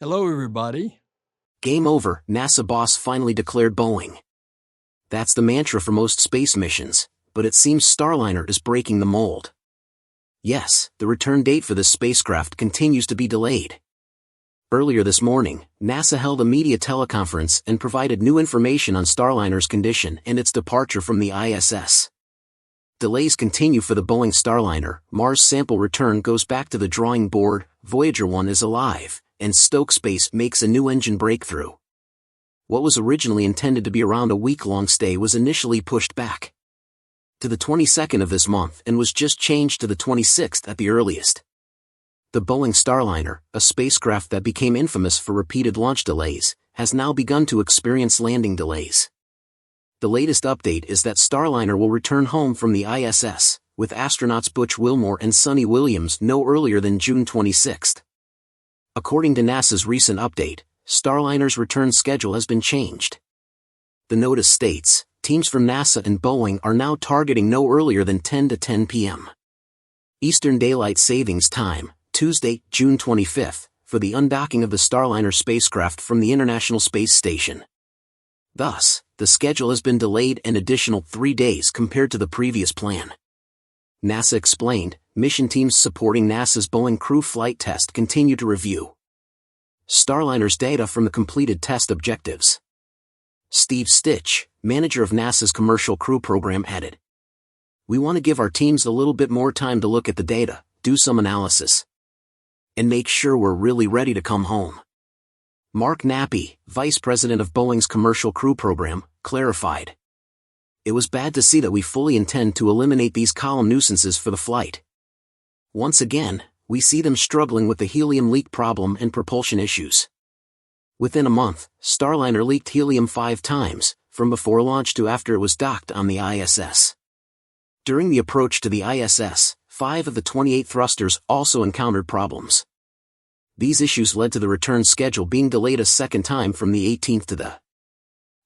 Hello, everybody. Game over, NASA boss finally declared Boeing. That's the mantra for most space missions, but it seems Starliner is breaking the mold. Yes, the return date for this spacecraft continues to be delayed. Earlier this morning, NASA held a media teleconference and provided new information on Starliner's condition and its departure from the ISS. Delays continue for the Boeing Starliner. Mars sample return goes back to the drawing board, Voyager 1 is alive, and Stoke Space makes a new engine breakthrough. What was originally intended to be around a week-long stay was initially pushed back to the 22nd of this month and was just changed to the 26th at the earliest. The Boeing Starliner, a spacecraft that became infamous for repeated launch delays, has now begun to experience landing delays. The latest update is that Starliner will return home from the ISS, with astronauts Butch Wilmore and Sonny Williams no earlier than June 26. According to NASA's recent update, Starliner's return schedule has been changed. The notice states, teams from NASA and Boeing are now targeting no earlier than 10 to 10 p.m. Eastern Daylight Savings Time, Tuesday, June 25, for the undocking of the Starliner spacecraft from the International Space Station. Thus, the schedule has been delayed an additional 3 days compared to the previous plan. NASA explained, mission teams supporting NASA's Boeing crew flight test continue to review Starliner's data from the completed test objectives. Steve Stitch, manager of NASA's Commercial Crew Program, added, "We want to give our teams a little bit more time to look at the data, do some analysis, and make sure we're really ready to come home." Mark Nappy, vice president of Boeing's Commercial Crew Program, clarified, "It was bad to see that we fully intend to eliminate these column nuisances for the flight. Once again, we see them struggling with the helium leak problem and propulsion issues." Within a month, Starliner leaked helium 5 times, from before launch to after it was docked on the ISS. During the approach to the ISS, 5 of the 28 thrusters also encountered problems. These issues led to the return schedule being delayed a second time from the 18th to the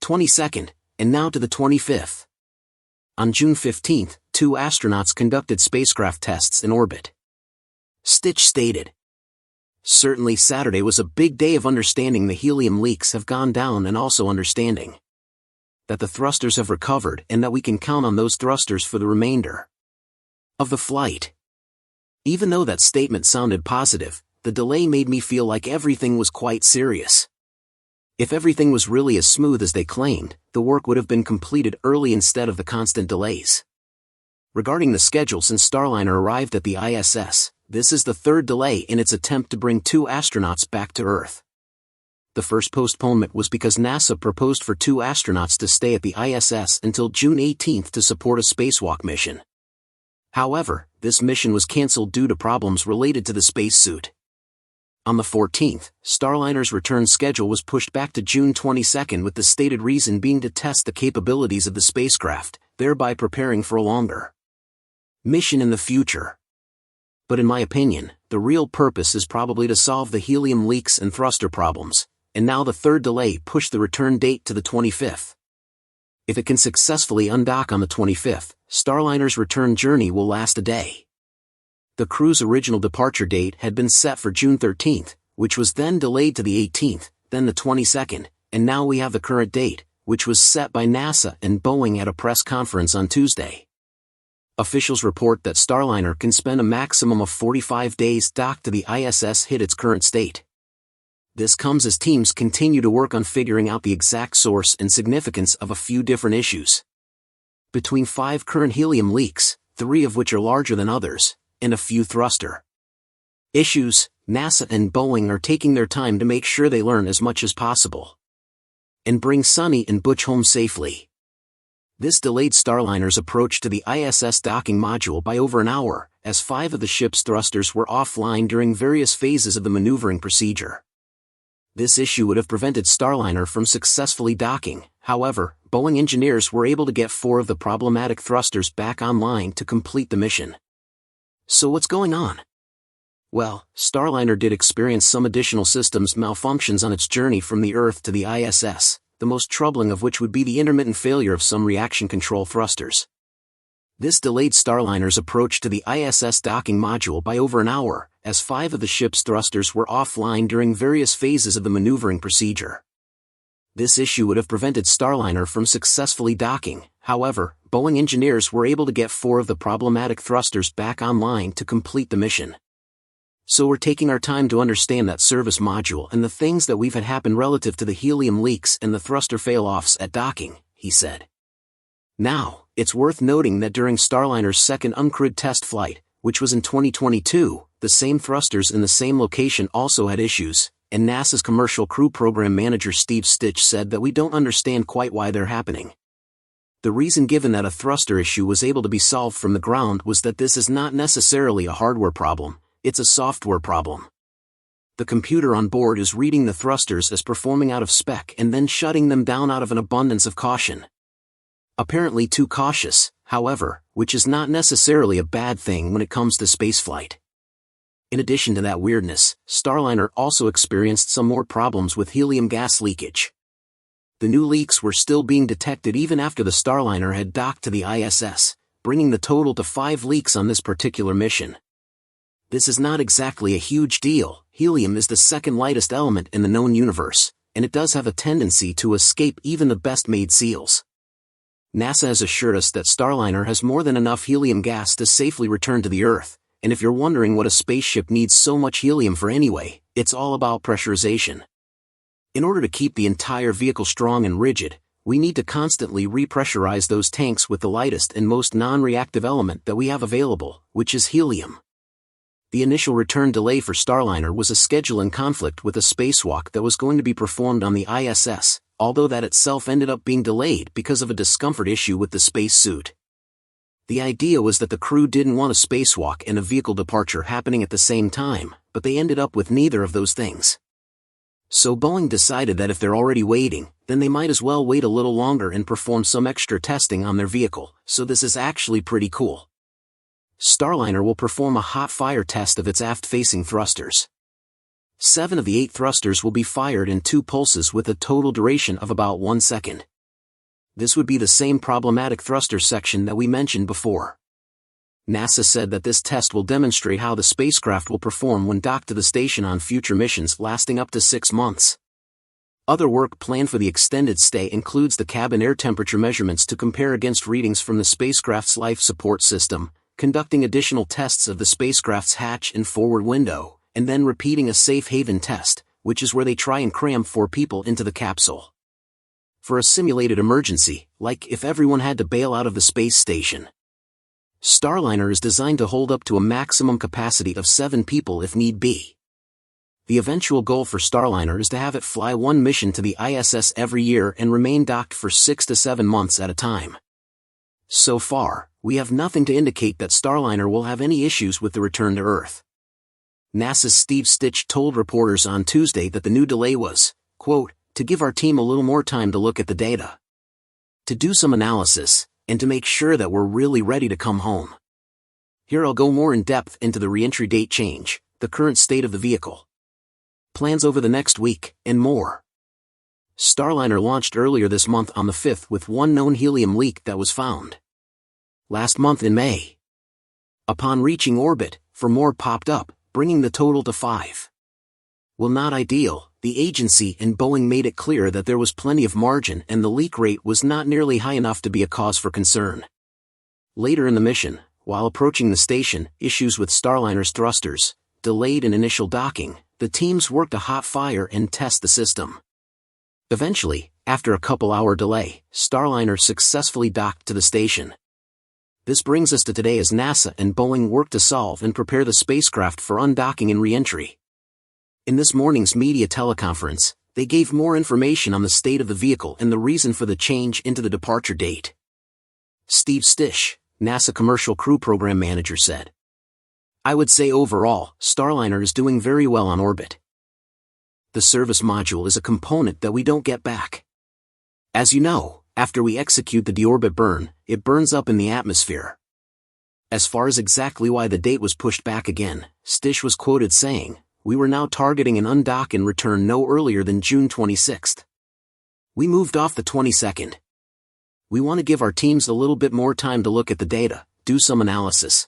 22nd, and now to the 25th. On June 15, 2 astronauts conducted spacecraft tests in orbit. Stitch stated, "Certainly Saturday was a big day of understanding the helium leaks have gone down and also understanding that the thrusters have recovered and that we can count on those thrusters for the remainder of the flight." Even though that statement sounded positive, the delay made me feel like everything was quite serious. If everything was really as smooth as they claimed, the work would have been completed early instead of the constant delays. Regarding the schedule since Starliner arrived at the ISS, this is the 3rd delay in its attempt to bring 2 astronauts back to Earth. The first postponement was because NASA proposed for 2 astronauts to stay at the ISS until June 18 to support a spacewalk mission. However, this mission was cancelled due to problems related to the spacesuit. On the 14th, Starliner's return schedule was pushed back to June 22 with the stated reason being to test the capabilities of the spacecraft, thereby preparing for a longer mission in the future. But in my opinion, the real purpose is probably to solve the helium leaks and thruster problems, and now the 3rd delay pushed the return date to the 25th. If it can successfully undock on the 25th, Starliner's return journey will last a day. The crew's original departure date had been set for June 13, which was then delayed to the 18th, then the 22nd, and now we have the current date, which was set by NASA and Boeing at a press conference on Tuesday. Officials report that Starliner can spend a maximum of 45 days docked to the ISS hit its current state. This comes as teams continue to work on figuring out the exact source and significance of a few different issues. Between 5 current helium leaks, 3 of which are larger than others, and a few thruster issues, NASA and Boeing are taking their time to make sure they learn as much as possible and bring Sonny and Butch home safely. This delayed Starliner's approach to the ISS docking module by over an hour, as 5 of the ship's thrusters were offline during various phases of the maneuvering procedure. This issue would have prevented Starliner from successfully docking. However, Boeing engineers were able to get 4 of the problematic thrusters back online to complete the mission. So what's going on? Well, Starliner did experience some additional systems malfunctions on its journey from the Earth to the ISS, the most troubling of which would be the intermittent failure of some reaction control thrusters. This delayed Starliner's approach to the ISS docking module by over an hour, as 5 of the ship's thrusters were offline during various phases of the maneuvering procedure. This issue would have prevented Starliner from successfully docking. However, Boeing engineers were able to get 4 of the problematic thrusters back online to complete the mission. So we're taking our time to understand that service module and the things that we've had happen relative to the helium leaks and the thruster fail-offs at docking, he said. Now, it's worth noting that during Starliner's second uncrewed test flight, which was in 2022, the same thrusters in the same location also had issues, and NASA's Commercial Crew Program Manager Steve Stitch said that we don't understand quite why they're happening. The reason given that a thruster issue was able to be solved from the ground was that this is not necessarily a hardware problem, it's a software problem. The computer on board is reading the thrusters as performing out of spec and then shutting them down out of an abundance of caution. Apparently too cautious, however, which is not necessarily a bad thing when it comes to spaceflight. In addition to that weirdness, Starliner also experienced some more problems with helium gas leakage. The new leaks were still being detected even after the Starliner had docked to the ISS, bringing the total to 5 leaks on this particular mission. This is not exactly a huge deal. Helium is the second lightest element in the known universe, and it does have a tendency to escape even the best-made seals. NASA has assured us that Starliner has more than enough helium gas to safely return to the Earth, and if you're wondering what a spaceship needs so much helium for anyway, it's all about pressurization. In order to keep the entire vehicle strong and rigid, we need to constantly repressurize those tanks with the lightest and most non-reactive element that we have available, which is helium. The initial return delay for Starliner was a schedule in conflict with a spacewalk that was going to be performed on the ISS, although that itself ended up being delayed because of a discomfort issue with the spacesuit. The idea was that the crew didn't want a spacewalk and a vehicle departure happening at the same time, but they ended up with neither of those things. So Boeing decided that if they're already waiting, then they might as well wait a little longer and perform some extra testing on their vehicle, so this is actually pretty cool. Starliner will perform a hot fire test of its aft-facing thrusters. 7 of the 8 thrusters will be fired in 2 pulses with a total duration of about 1 second. This would be the same problematic thruster section that we mentioned before. NASA said that this test will demonstrate how the spacecraft will perform when docked to the station on future missions lasting up to 6 months. Other work planned for the extended stay includes the cabin air temperature measurements to compare against readings from the spacecraft's life support system, conducting additional tests of the spacecraft's hatch and forward window, and then repeating a safe haven test, which is where they try and cram 4 people into the capsule. For a simulated emergency, like if everyone had to bail out of the space station. Starliner is designed to hold up to a maximum capacity of 7 people if need be. The eventual goal for Starliner is to have it fly 1 mission to the ISS every year and remain docked for 6 to 7 months at a time. So far, we have nothing to indicate that Starliner will have any issues with the return to Earth. NASA's Steve Stitch told reporters on Tuesday that the new delay was, quote, to give our team a little more time to look at the data, to do some analysis, and to make sure that we're really ready to come home. Here I'll go more in depth into the reentry date change, the current state of the vehicle, plans over the next week, and more. Starliner launched earlier this month on the 5th with 1 known helium leak that was found last month in May. Upon reaching orbit, 4 more popped up, bringing the total to 5. While not ideal, the agency and Boeing made it clear that there was plenty of margin and the leak rate was not nearly high enough to be a cause for concern. Later in the mission, while approaching the station, issues with Starliner's thrusters, delayed an initial docking, the teams worked a hot fire and test the system. Eventually, after a couple-hour delay, Starliner successfully docked to the station. This brings us to today as NASA and Boeing work to solve and prepare the spacecraft for undocking and re-entry. In this morning's media teleconference, they gave more information on the state of the vehicle and the reason for the change into the departure date. Steve Stitch, NASA Commercial Crew Program Manager, said, I would say overall, Starliner is doing very well on orbit. The service module is a component that we don't get back. As you know, after we execute the deorbit burn, it burns up in the atmosphere. As far as exactly why the date was pushed back again, Stitch was quoted saying, we were now targeting an undock and return no earlier than June 26th. We moved off the 22nd. We want to give our teams a little bit more time to look at the data, do some analysis.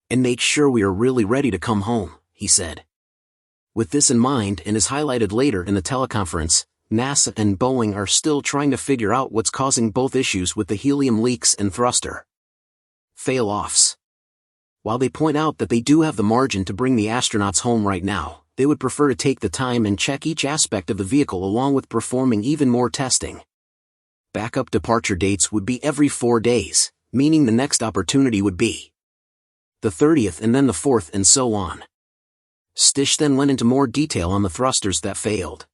And make sure we are really ready to come home, he said. With this in mind, and as highlighted later in the teleconference, NASA and Boeing are still trying to figure out what's causing both issues with the helium leaks and thruster fail-offs. While they point out that they do have the margin to bring the astronauts home right now, they would prefer to take the time and check each aspect of the vehicle along with performing even more testing. Backup departure dates would be every 4 days, meaning the next opportunity would be the 30th and then the 4th and so on. Stish then went into more detail on the thrusters that failed.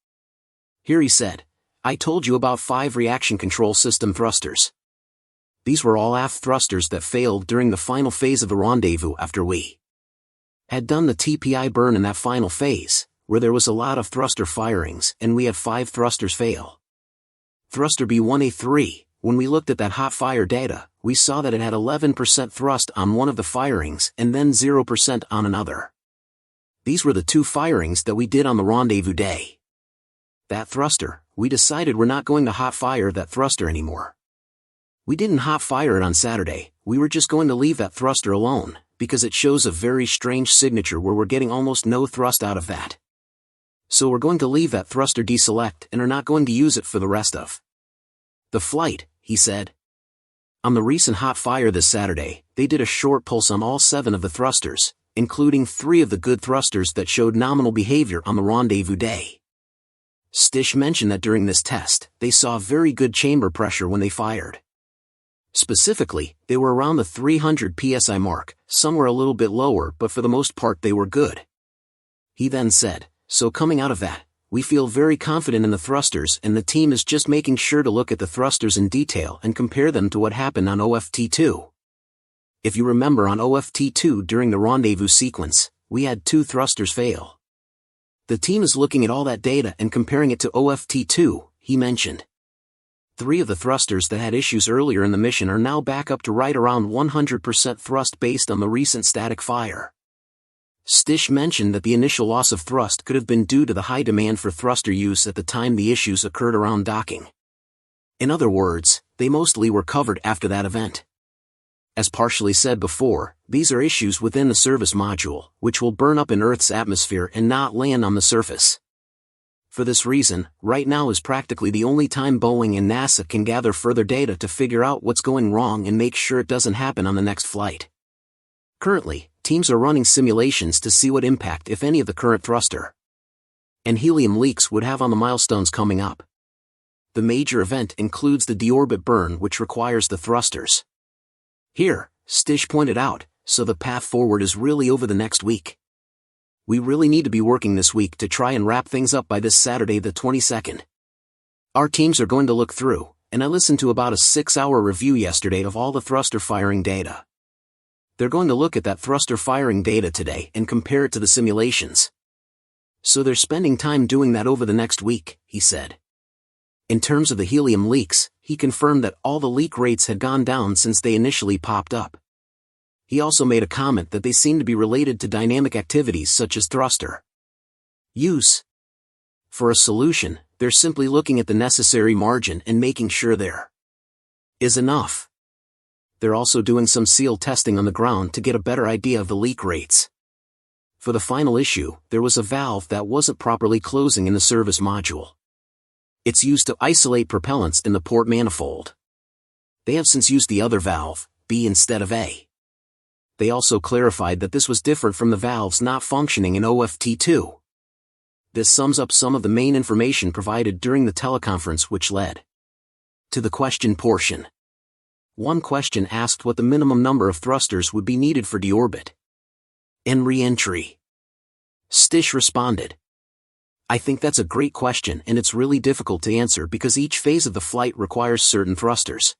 Here he said, I told you about 5 reaction control system thrusters. These were all aft thrusters that failed during the final phase of the rendezvous after we had done the TPI burn in that final phase, where there was a lot of thruster firings and we had 5 thrusters fail. Thruster B1A3, when we looked at that hot fire data, we saw that it had 11% thrust on one of the firings and then 0% on another. These were the 2 firings that we did on the rendezvous day. That thruster, we decided we're not going to hot fire that thruster anymore. We didn't hot fire it on Saturday, we were just going to leave that thruster alone, because it shows a very strange signature where we're getting almost no thrust out of that. So we're going to leave that thruster deselect and are not going to use it for the rest of the flight, he said. On the recent hot fire this Saturday, they did a short pulse on all 7 of the thrusters, including 3 of the good thrusters that showed nominal behavior on the rendezvous day. Stish mentioned that during this test, they saw very good chamber pressure when they fired. Specifically, they were around the 300 psi mark, some were a little bit lower but for the most part they were good. He then said, so coming out of that, we feel very confident in the thrusters and the team is just making sure to look at the thrusters in detail and compare them to what happened on OFT2. If you remember on OFT2 during the rendezvous sequence, we had 2 thrusters fail. The team is looking at all that data and comparing it to OFT2, he mentioned. 3 of the thrusters that had issues earlier in the mission are now back up to right around 100% thrust based on the recent static fire. Stish mentioned that the initial loss of thrust could have been due to the high demand for thruster use at the time the issues occurred around docking. In other words, they mostly were covered after that event. As partially said before, these are issues within the service module, which will burn up in Earth's atmosphere and not land on the surface. For this reason, right now is practically the only time Boeing and NASA can gather further data to figure out what's going wrong and make sure it doesn't happen on the next flight. Currently, teams are running simulations to see what impact, if any, of the current thruster and helium leaks would have on the milestones coming up. The major event includes the deorbit burn, which requires the thrusters. Here, Stish pointed out, so the path forward is really over the next week. We really need to be working this week to try and wrap things up by this Saturday the 22nd. Our teams are going to look through, and I listened to about a 6-hour review yesterday of all the thruster firing data. They're going to look at that thruster firing data today and compare it to the simulations. So they're spending time doing that over the next week, he said. In terms of the helium leaks, he confirmed that all the leak rates had gone down since they initially popped up. He also made a comment that they seem to be related to dynamic activities such as thruster use. For a solution, they're simply looking at the necessary margin and making sure there is enough. They're also doing some seal testing on the ground to get a better idea of the leak rates. For the final issue, there was a valve that wasn't properly closing in the service module. It's used to isolate propellants in the port manifold. They have since used the other valve, B instead of A. They also clarified that this was different from the valves not functioning in OFT2. This sums up some of the main information provided during the teleconference, which led to the question portion. One question asked what the minimum number of thrusters would be needed for deorbit and re-entry. Stish responded, I think that's a great question and it's really difficult to answer because each phase of the flight requires certain thrusters.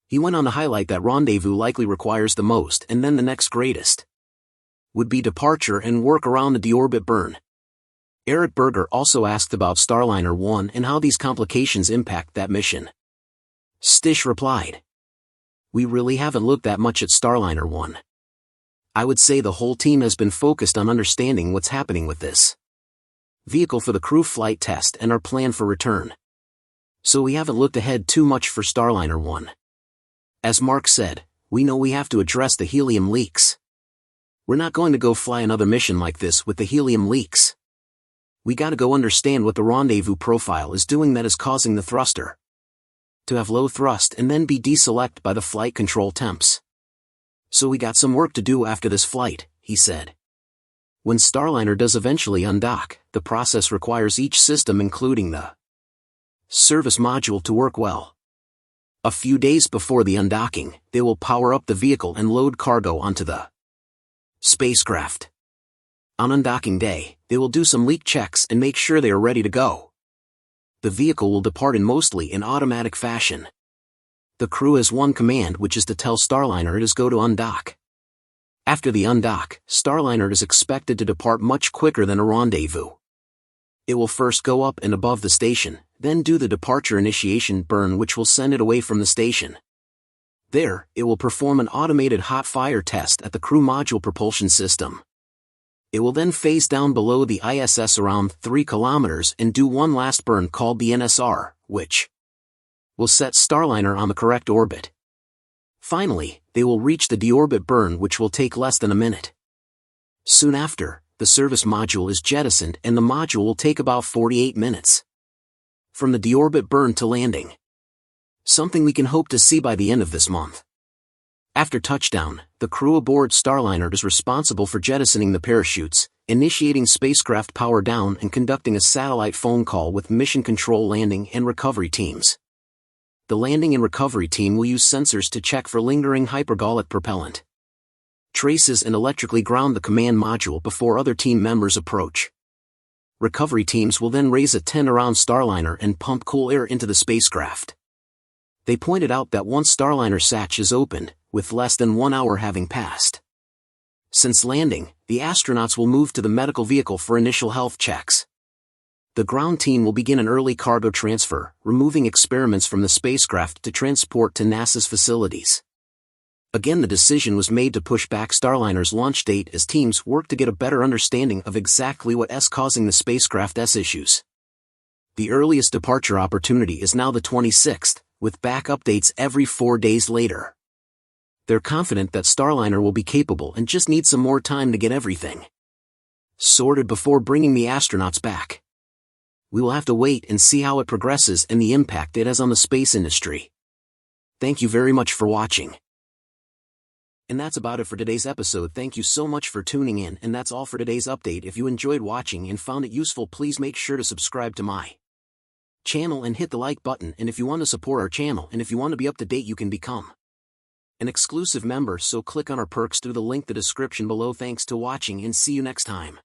He went on to highlight that rendezvous likely requires the most and then the next greatest would be departure and work around the deorbit burn. Eric Berger also asked about Starliner 1 and how these complications impact that mission. Stish replied, we really haven't looked that much at Starliner 1. I would say the whole team has been focused on understanding what's happening with this vehicle for the crew flight test and our plan for return. So we haven't looked ahead too much for Starliner 1. As Mark said, we know we have to address the helium leaks. We're not going to go fly another mission like this with the helium leaks. We gotta go understand what the rendezvous profile is doing that is causing the thruster to have low thrust and then be deselect by the flight control temps. So we got some work to do after this flight, he said. When Starliner does eventually undock, the process requires each system including the service module to work well. A few days before the undocking, they will power up the vehicle and load cargo onto the spacecraft. On undocking day, they will do some leak checks and make sure they are ready to go. The vehicle will depart mostly in automatic fashion. The crew has one command, which is to tell Starliner it is go to undock. After the undock, Starliner is expected to depart much quicker than a rendezvous. It will first go up and above the station, then do the departure initiation burn which will send it away from the station. There, it will perform an automated hot fire test at the crew module propulsion system. It will then phase down below the ISS around 3 kilometers and do one last burn called the NSR, which will set Starliner on the correct orbit. Finally, they will reach the deorbit burn which will take less than a minute. Soon after, the service module is jettisoned and the module will take about 48 minutes. From the deorbit burn to landing. Something we can hope to see by the end of this month. After touchdown, the crew aboard Starliner is responsible for jettisoning the parachutes, initiating spacecraft power down and conducting a satellite phone call with mission control landing and recovery teams. The landing and recovery team will use sensors to check for lingering hypergolic propellant traces and electrically ground the command module before other team members approach. Recovery teams will then raise a tent around Starliner and pump cool air into the spacecraft. They pointed out that once Starliner hatch is opened, with less than 1 hour having passed since landing, the astronauts will move to the medical vehicle for initial health checks. The ground team will begin an early cargo transfer, removing experiments from the spacecraft to transport to NASA's facilities. Again, the decision was made to push back Starliner's launch date as teams work to get a better understanding of exactly what is causing the spacecraft's issues. The earliest departure opportunity is now the 26th, with back updates every 4 days later. They're confident that Starliner will be capable and just need some more time to get everything sorted before bringing the astronauts back. We will have to wait and see how it progresses and the impact it has on the space industry. Thank you very much for watching. And that's about it for today's episode. Thank you so much for tuning in, and that's all for today's update. If you enjoyed watching and found it useful, please make sure to subscribe to my channel and hit the like button. And if you want to support our channel and if you want to be up to date, you can become an exclusive member, so click on our perks through the link in the description below. Thanks to watching and see you next time.